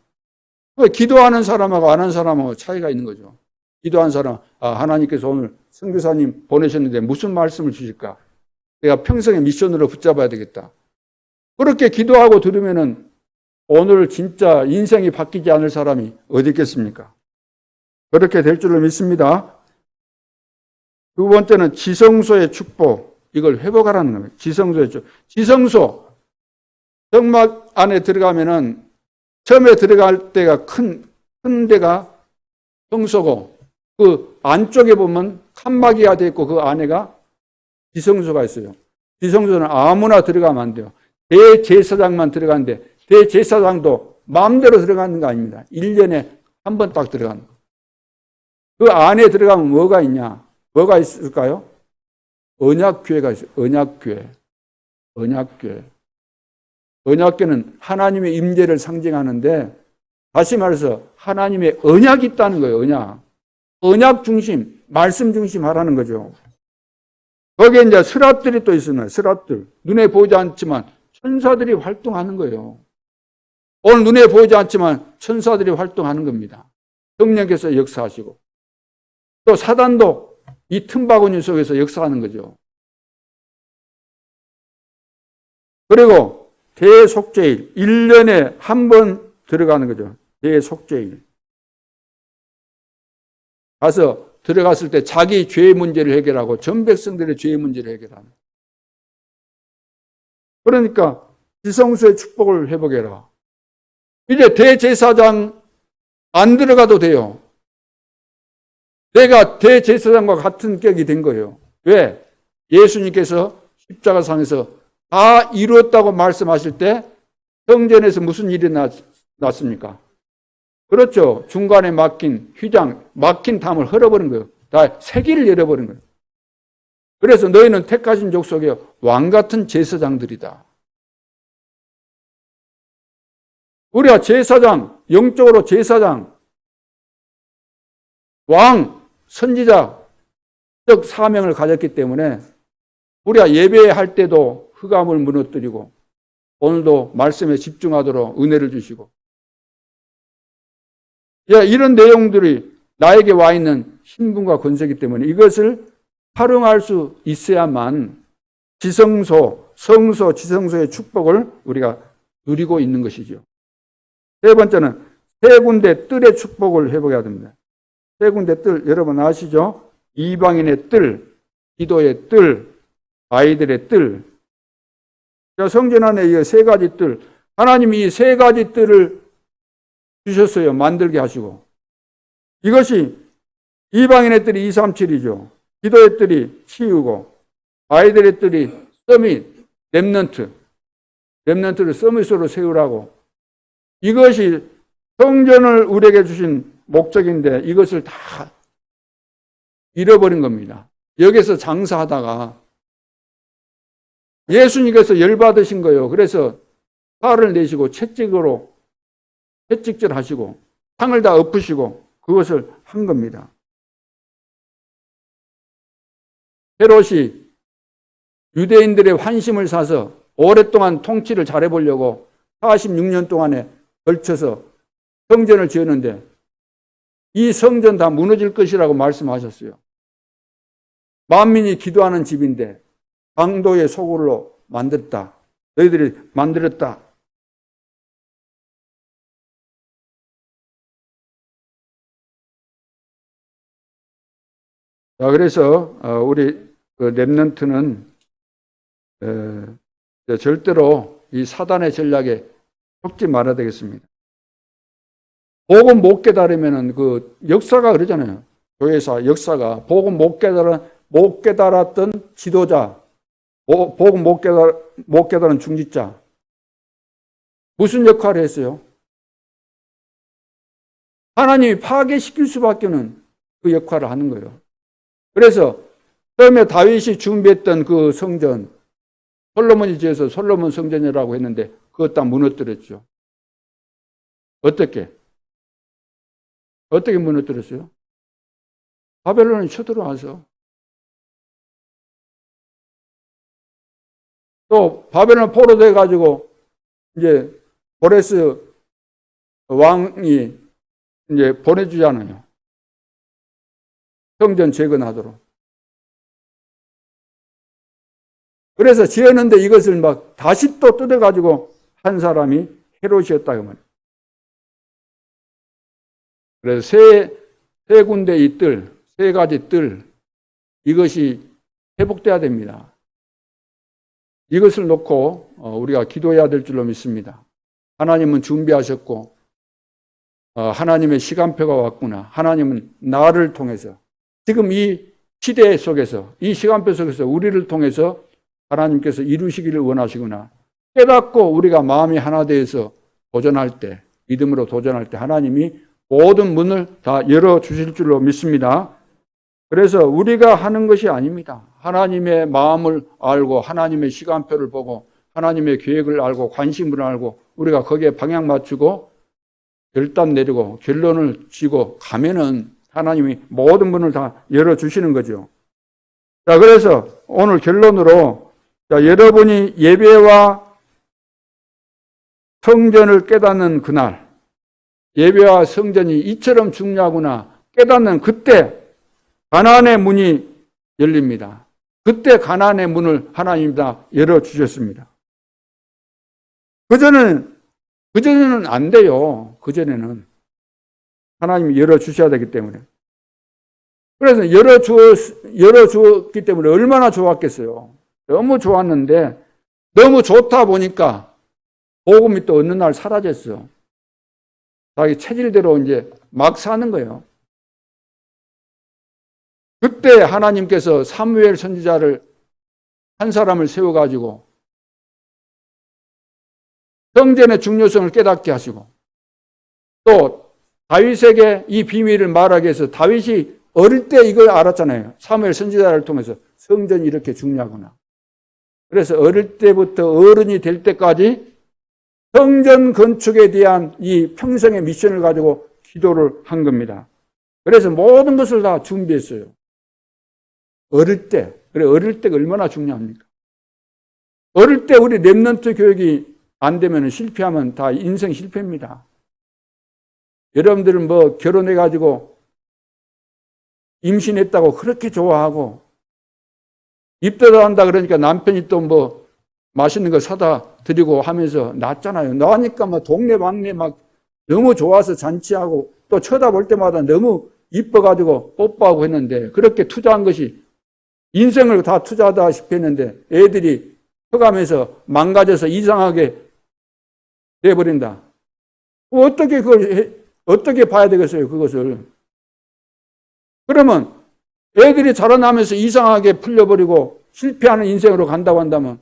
기도하는 사람하고 안 하는 사람하고 차이가 있는 거죠. 기도하는 사람, 하나님께서 오늘 선교사님 보내셨는데 무슨 말씀을 주실까? 내가 평생의 미션으로 붙잡아야 되겠다. 그렇게 기도하고 들으면은 오늘 진짜 인생이 바뀌지 않을 사람이 어디 있겠습니까? 그렇게 될 줄로 믿습니다. 두 번째는 지성소의 축복. 이걸 회복하라는 겁니다. 지성소의 축복. 지성소. 성막 안에 들어가면은 처음에 들어갈 때가 큰 데가 성소고 그 안쪽에 보면 칸막이가 되어 있고 그 안에가 지성소가 있어요. 지성소는 아무나 들어가면 안 돼요. 대제사장만 들어가는데 대제사장도 마음대로 들어가는 거 아닙니다. 1년에 한 번 딱 들어가는 거. 그 안에 들어가면 뭐가 있냐? 뭐가 있을까요? 언약궤가 있어요. 언약궤. 언약궤. 언약궤는 하나님의 임재를 상징하는데 다시 말해서 하나님의 언약이 있다는 거예요. 언약. 언약 중심, 말씀 중심 하라는 거죠. 거기에 이제 스랍들이 또 있습니다. 스랍들. 눈에 보이지 않지만 천사들이 활동하는 거예요. 오늘 눈에 보이지 않지만 천사들이 활동하는 겁니다. 성령께서 역사하시고. 또 사단도 이 틈바구니 속에서 역사하는 거죠. 그리고 대속죄일, 1년에 한 번 들어가는 거죠. 대속죄일. 가서 들어갔을 때 자기 죄의 문제를 해결하고 전 백성들의 죄의 문제를 해결하는. 그러니까 지성소의 축복을 회복해라. 이제 대제사장 안 들어가도 돼요. 내가 대제사장과 같은 격이 된 거예요. 왜? 예수님께서 십자가상에서 다 이루었다고 말씀하실 때 성전에서 무슨 일이 났습니까? 그렇죠. 중간에 막힌 휘장, 막힌 담을 헐어버린 거예요. 다 세기를 열어버린 거예요. 그래서 너희는 택하신 족속의 왕 같은 제사장들이다. 우리가 제사장, 영적으로 제사장, 왕, 선지자, 즉 사명을 가졌기 때문에 우리가 예배할 때도 흑암을 무너뜨리고 오늘도 말씀에 집중하도록 은혜를 주시고 이런 내용들이 나에게 와 있는 신분과 권세이기 때문에 이것을 활용할 수 있어야만 지성소, 성소, 지성소의 축복을 우리가 누리고 있는 것이죠. 세 번째는 세 군데 뜰의 축복을 회복해야 됩니다. 세 군데 뜰, 여러분 아시죠? 이방인의 뜰, 기도의 뜰, 아이들의 뜰. 성전 안에 이 세 가지 뜰, 하나님이 이 세 가지 뜰을 주셨어요. 만들게 하시고. 이것이 이방인의 뜰이 237이죠. 기도의 뜰이 치유고, 아이들의 뜰이 서밋, 렘넌트를 서밋으로 세우라고. 이것이 성전을 우리에게 주신 목적인데 이것을 다 잃어버린 겁니다. 여기서 장사하다가 예수님께서 열받으신 거예요. 그래서 화를 내시고 채찍질 하시고 상을 다 엎으시고 그것을 한 겁니다. 헤롯이 유대인들의 환심을 사서 오랫동안 통치를 잘해보려고 46년 동안에 걸쳐서 성전을 지었는데 이 성전 다 무너질 것이라고 말씀하셨어요. 만민이 기도하는 집인데 강도의 소굴로 만들었다. 너희들이 만들었다. 자, 그래서 우리 렘넌트는 절대로 이 사단의 전략에 속지 말아야 되겠습니다. 복음 못 깨달으면은 그 역사가 그러잖아요. 교회사 역사가 복음 못 깨달았던 지도자, 복음 못 깨달은 중직자 무슨 역할을 했어요? 하나님이 파괴시킬 수밖에는 그 역할을 하는 거예요. 그래서 처음에 다윗이 준비했던 그 성전, 솔로몬이 지어서 솔로몬 성전이라고 했는데 그것 다 무너뜨렸죠. 어떻게 무너뜨렸어요? 바벨론이 쳐들어와서. 또 바벨론 포로돼 가지고 이제 고레스 왕이 이제 보내주잖아요. 성전 재건하도록. 그래서 지었는데 이것을 막 다시 또 뜯어가지고 한 사람이 헤롯이었다 그 말이에요. 그래서 세 군데 이 뜰, 세 가지 뜰, 이것이 회복돼야 됩니다. 이것을 놓고 우리가 기도해야 될 줄로 믿습니다. 하나님은 준비하셨고 하나님의 시간표가 왔구나. 하나님은 나를 통해서 지금 이 시대 속에서 이 시간표 속에서 우리를 통해서 하나님께서 이루시기를 원하시구나. 깨닫고 우리가 마음이 하나 되어서 도전할 때, 믿음으로 도전할 때 하나님이 모든 문을 다 열어주실 줄로 믿습니다. 그래서 우리가 하는 것이 아닙니다. 하나님의 마음을 알고 하나님의 시간표를 보고 하나님의 계획을 알고 관심을 알고 우리가 거기에 방향 맞추고 결단 내리고 결론을 지고 가면은 하나님이 모든 문을 다 열어주시는 거죠. 자, 그래서 오늘 결론으로 여러분이 예배와 성전을 깨닫는 그날, 예배와 성전이 이처럼 중요하구나 깨닫는 그때 가나안의 문이 열립니다. 그때 가나안의 문을 하나님이 다 열어주셨습니다. 그전에는 안 돼요. 그전에는 하나님이 열어주셔야 되기 때문에. 그래서 열어주었기 때문에 얼마나 좋았겠어요. 너무 좋았는데 너무 좋다 보니까 복음이 또 어느 날 사라졌어. 자기 체질대로 이제 막 사는 거예요. 그때 하나님께서 사무엘 선지자를 한 사람을 세워가지고 성전의 중요성을 깨닫게 하시고 또 다윗에게 이 비밀을 말하기 위해서 다윗이 어릴 때 이걸 알았잖아요. 사무엘 선지자를 통해서 성전이 이렇게 중요하구나. 그래서 어릴 때부터 어른이 될 때까지 성전 건축에 대한 이 평생의 미션을 가지고 기도를 한 겁니다. 그래서 모든 것을 다 준비했어요. 어릴 때. 그래, 어릴 때가 얼마나 중요합니까? 어릴 때 우리 렘넌트 교육이 안 되면 실패하면 다 인생 실패입니다. 여러분들은 뭐 결혼해가지고 임신했다고 그렇게 좋아하고 입대도 한다 그러니까 남편이 또 뭐 맛있는 거 사다 드리고 하면서 낳았잖아요. 낳으니까 뭐 동네방네 막 너무 좋아서 잔치하고 또 쳐다볼 때마다 너무 이뻐가지고 뽀뽀하고 했는데 그렇게 투자한 것이 인생을 다 투자하다시피 했는데 애들이 커가면서 망가져서 이상하게 돼버린다. 어떻게 봐야 되겠어요, 그것을. 그러면 애들이 자라나면서 이상하게 풀려버리고 실패하는 인생으로 간다고 한다면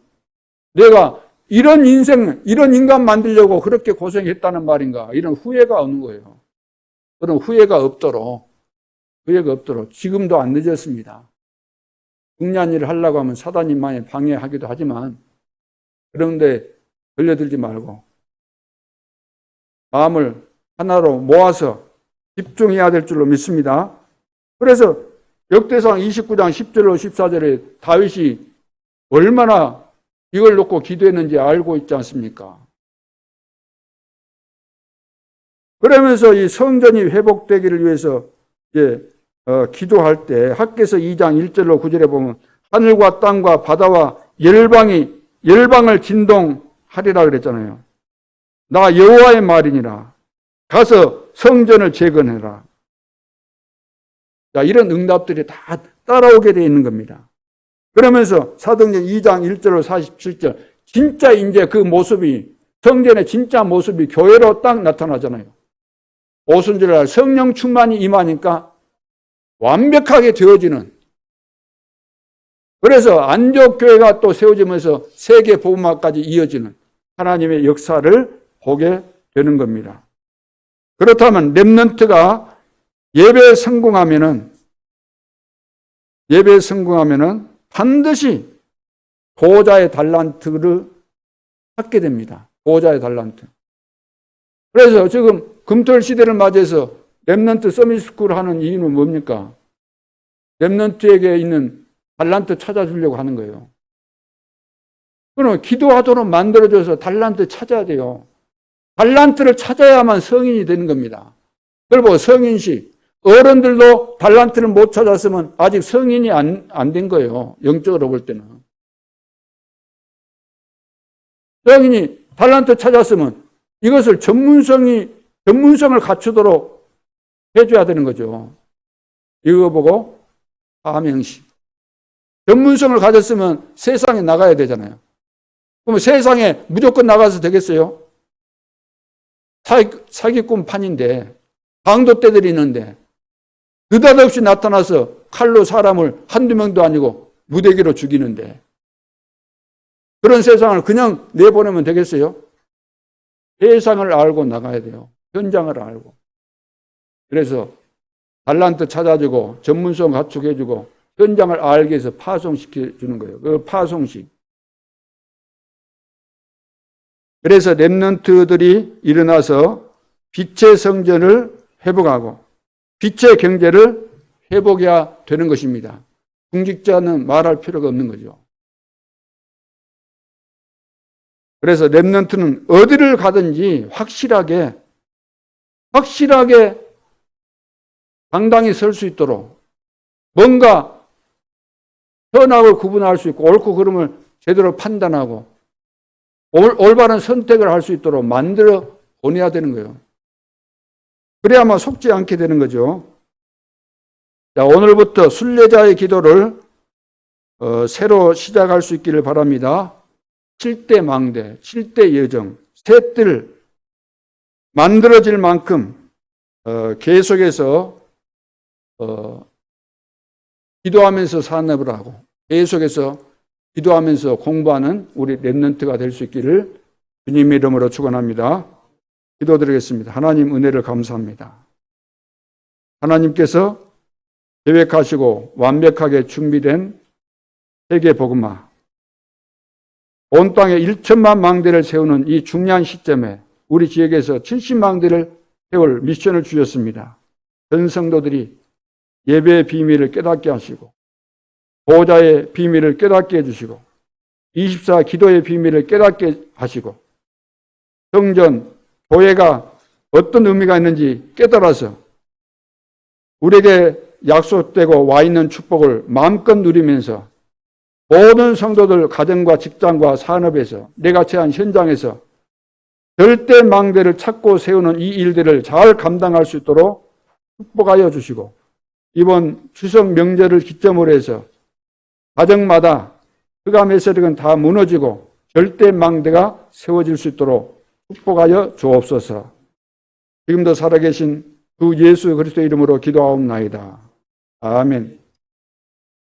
내가 이런 인생, 이런 인간 만들려고 그렇게 고생했다는 말인가? 이런 후회가 오는 거예요. 그런 후회가 없도록 지금도 안 늦었습니다. 중요한 일을 하려고 하면 사단이 많이 방해하기도 하지만 그런데 걸려들지 말고 마음을 하나로 모아서 집중해야 될 줄로 믿습니다. 그래서 역대상 29장 10절로 14절에 다윗이 얼마나 이걸 놓고 기도했는지 알고 있지 않습니까? 그러면서 이 성전이 회복되기를 위해서 기도할 때 학개서 2장 1절로 9절에 보면 하늘과 땅과 바다와 열방을 진동하리라 그랬잖아요. 나 여호와의 말이니라. 가서 성전을 재건해라. 자, 이런 응답들이 다 따라오게 되어 있는 겁니다. 그러면서 사도행전 2장 1절로 47절 진짜 이제 그 모습이 성전의 진짜 모습이 교회로 딱 나타나잖아요. 오순절날 성령 충만이 임하니까 완벽하게 되어지는 그래서 안디옥교회가 또 세워지면서 세계 복음화까지 이어지는 하나님의 역사를 보게 되는 겁니다. 그렇다면 렘넌트가 예배에 성공하면은 반드시 보호자의 달란트를 갖게 됩니다. 보호자의 달란트. 그래서 지금 금토일 시대를 맞이해서 렘넌트 서밋스쿨 하는 이유는 뭡니까? 렘넌트에게 있는 달란트 찾아주려고 하는 거예요. 그럼 기도하도록 만들어줘서 달란트 찾아야 돼요. 달란트를 찾아야만 성인이 되는 겁니다. 그리고 성인식 어른들도 달란트를 못 찾았으면 아직 성인이 안 된 거예요. 영적으로 볼 때는. 성인이 달란트 찾았으면 이것을 전문성을 갖추도록 해줘야 되는 거죠. 이거 보고 사명식. 전문성을 가졌으면 세상에 나가야 되잖아요. 그럼 세상에 무조건 나가서 되겠어요? 사기꾼 판인데 강도 떼들이는데 느닷없이 나타나서 칼로 사람을 한두 명도 아니고 무대기로 죽이는데 그런 세상을 그냥 내보내면 되겠어요? 세상을 알고 나가야 돼요. 현장을 알고. 그래서 달란트 찾아주고 전문성 갖추게 해주고 현장을 알게 해서 파송시켜주는 거예요. 그 파송식. 그래서 렘넌트들이 일어나서 빛의 성전을 회복하고 빛의 경제를 회복해야 되는 것입니다. 중직자는 말할 필요가 없는 거죠. 그래서 렘넌트는 어디를 가든지 확실하게 당당히 설 수 있도록 뭔가 선악을 구분할 수 있고 옳고 그름을 제대로 판단하고 올바른 선택을 할 수 있도록 만들어 보내야 되는 거예요. 그래야만 속지 않게 되는 거죠. 자, 오늘부터 순례자의 기도를 새로 시작할 수 있기를 바랍니다. 7대 망대, 7대 여정, 새 뜰 만들어질 만큼 계속해서 기도하면서 산업을 하고 계속해서 기도하면서 공부하는 우리 렘넌트가 될 수 있기를 주님의 이름으로 축원합니다. 기도드리겠습니다. 하나님 은혜를 감사합니다. 하나님께서 계획하시고 완벽하게 준비된 세계 복음화 온 땅에 1천만 망대를 세우는 이 중요한 시점에 우리 지역에서 70망대를 세울 미션을 주셨습니다. 전 성도들이 예배의 비밀을 깨닫게 하시고 보호자의 비밀을 깨닫게 해주시고 24 기도의 비밀을 깨닫게 하시고 성전, 교회가 어떤 의미가 있는지 깨달아서 우리에게 약속되고 와 있는 축복을 마음껏 누리면서 모든 성도들 가정과 직장과 산업에서 내가 처한 현장에서 절대 망대를 찾고 세우는 이 일들을 잘 감당할 수 있도록 축복하여 주시고 이번 추석 명절을 기점으로 해서 가정마다 흑암에서리건 다 무너지고 절대 망대가 세워질 수 있도록 축복하여 주옵소서. 지금도 살아계신 그 예수 그리스도의 이름으로 기도하옵나이다. 아멘.